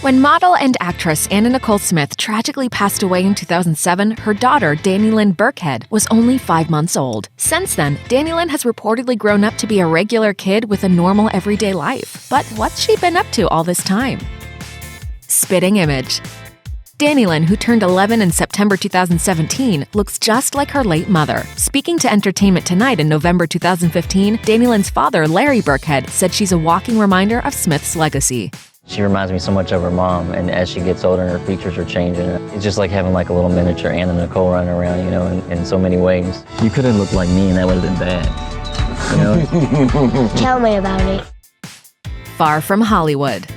When model and actress Anna Nicole Smith tragically passed away in 2007, her daughter, Dannielynn Birkhead, was only 5 months old. Since then, Dannielynn has reportedly grown up to be a regular kid with a normal everyday life. But what's she been up to all this time? Spitting image. Dannielynn, who turned 11 in September 2017, looks just like her late mother. Speaking to Entertainment Tonight in November 2015, Dannielynn's father, Larry Birkhead, said she's a walking reminder of Smith's legacy. She reminds me so much of her mom, and as she gets older and her features are changing, it's just like having like a little miniature Anna Nicole running around, you know, in so many ways. You could have looked like me and that would have been bad, you know? Tell me about it. Far from Hollywood.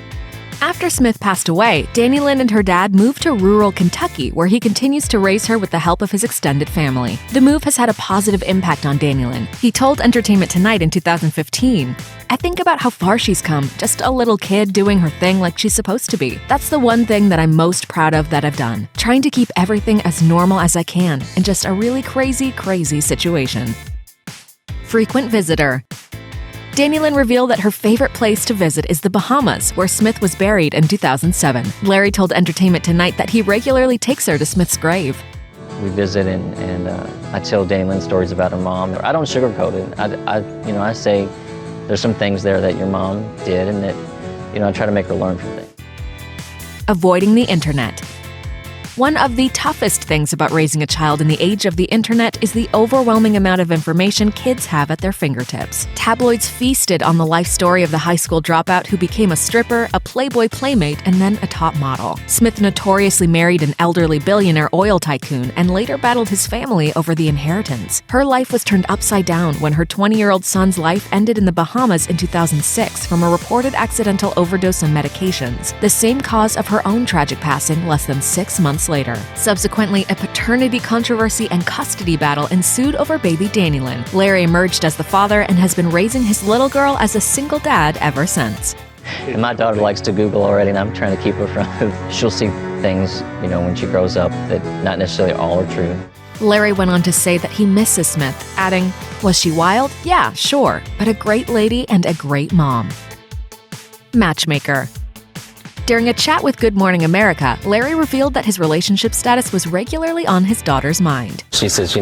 After Smith passed away, Dannielynn and her dad moved to rural Kentucky, where he continues to raise her with the help of his extended family. The move has had a positive impact on Dannielynn. He told Entertainment Tonight in 2015, "I think about how far she's come, just a little kid doing her thing like she's supposed to be. That's the one thing that I'm most proud of that I've done. Trying to keep everything as normal as I can in just a really crazy situation." Frequent visitor. Dannielynn revealed that her favorite place to visit is the Bahamas, where Smith was buried in 2007. Larry told Entertainment Tonight that he regularly takes her to Smith's grave. We visit and I tell Dannielynn stories about her mom. I don't sugarcoat it. I say there's some things there that your mom did and that, I try to make her learn from it. Avoiding the internet. One of the toughest things about raising a child in the age of the internet is the overwhelming amount of information kids have at their fingertips. Tabloids feasted on the life story of the high school dropout who became a stripper, a Playboy playmate, and then a top model. Smith notoriously married an elderly billionaire oil tycoon and later battled his family over the inheritance. Her life was turned upside down when her 20-year-old son's life ended in the Bahamas in 2006 from a reported accidental overdose on medications, the same cause of her own tragic passing less than 6 months later. Subsequently, a paternity controversy and custody battle ensued over baby Dannielynn. Larry emerged as the father and has been raising his little girl as a single dad ever since. And my daughter likes to Google already, and I'm trying to keep her from it. She'll see things, when she grows up that not necessarily all are true. Larry went on to say that he misses Smith, adding, "Was she wild? Yeah, sure, but a great lady and a great mom." Matchmaker. During a chat with Good Morning America, Larry revealed that his relationship status was regularly on his daughter's mind. She says,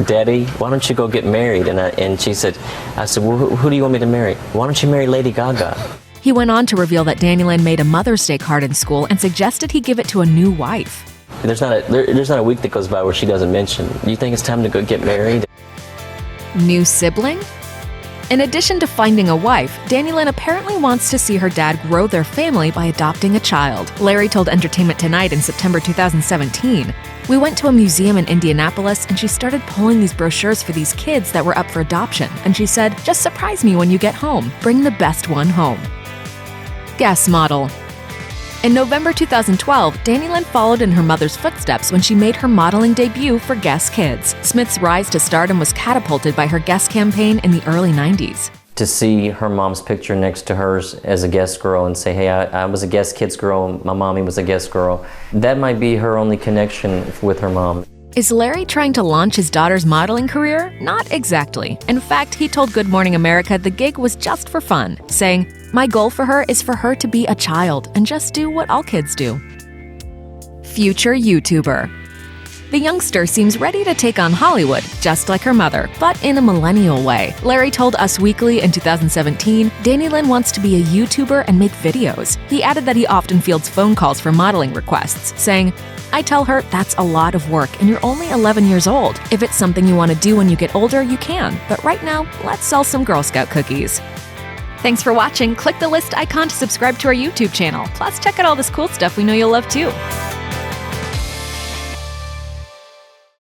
"Daddy, why don't you go get married?" And she said, I said, "Well, who do you want me to marry? Why don't you marry Lady Gaga?" He went on to reveal that Dannielynn made a Mother's Day card in school and suggested he give it to a new wife. There's not a week that goes by where she doesn't mention, "You think it's time to go get married?" New sibling? In addition to finding a wife, Dannielynn apparently wants to see her dad grow their family by adopting a child. Larry told Entertainment Tonight in September 2017, "We went to a museum in Indianapolis and she started pulling these brochures for these kids that were up for adoption. And she said, 'Just surprise me when you get home. Bring the best one home.'" Guest model. In November 2012, Dannielynn followed in her mother's footsteps when she made her modeling debut for Guess Kids. Smith's rise to stardom was catapulted by her Guess campaign in the early 90s. To see her mom's picture next to hers as a Guess girl and say, "Hey, I was a Guess Kids girl, and my mommy was a Guess girl," that might be her only connection with her mom. Is Larry trying to launch his daughter's modeling career? Not exactly. In fact, he told Good Morning America the gig was just for fun, saying, "My goal for her is for her to be a child and just do what all kids do." Future YouTuber. The youngster seems ready to take on Hollywood, just like her mother, but in a millennial way. Larry told Us Weekly in 2017, Dannielynn wants to be a YouTuber and make videos. He added that he often fields phone calls for modeling requests, saying, "I tell her that's a lot of work and you're only 11 years old. If it's something you want to do when you get older, you can. But right now, let's sell some Girl Scout cookies." Thanks for watching. Click the list icon to subscribe to our YouTube channel. Plus, check out all this cool stuff we know you'll love too.